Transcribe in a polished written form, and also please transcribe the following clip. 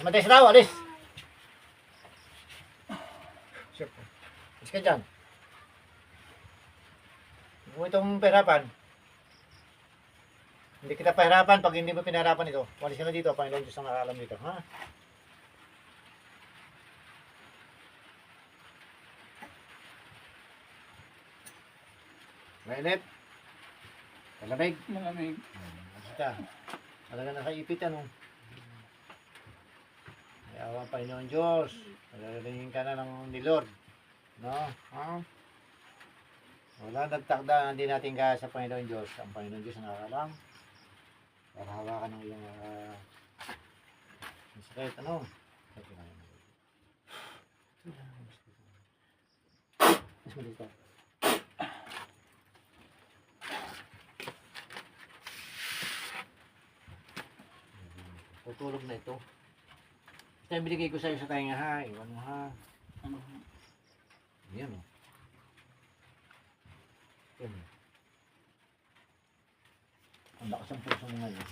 Matay sa tao, alis. Alis ka dyan. Kung itong pahirapan, hindi kita pahirapan pag hindi mo pinahirapan ito. Walis ka na dito, Panginoon Diyos ang nakakalam dito. Ha? Mainit. Malamig. Malamig. Basta. Talaga nakaipit ano. May awa ang Panginoon Diyos. Nalalingin ka na ng ni Lord. No? Ha? Wala nagtakda, hindi natin kaya sa Panginoon Diyos. Ang Panginoon Diyos ang nakakalam. Para hawakan ng iyong sakit, ano? Mas malito. Tutulog na ito. Ito yung binigay ko sa'yo sa tainga ha. Iwan mo ha. Yan o. Yan o. Ang lakas ang puso mo ngayon.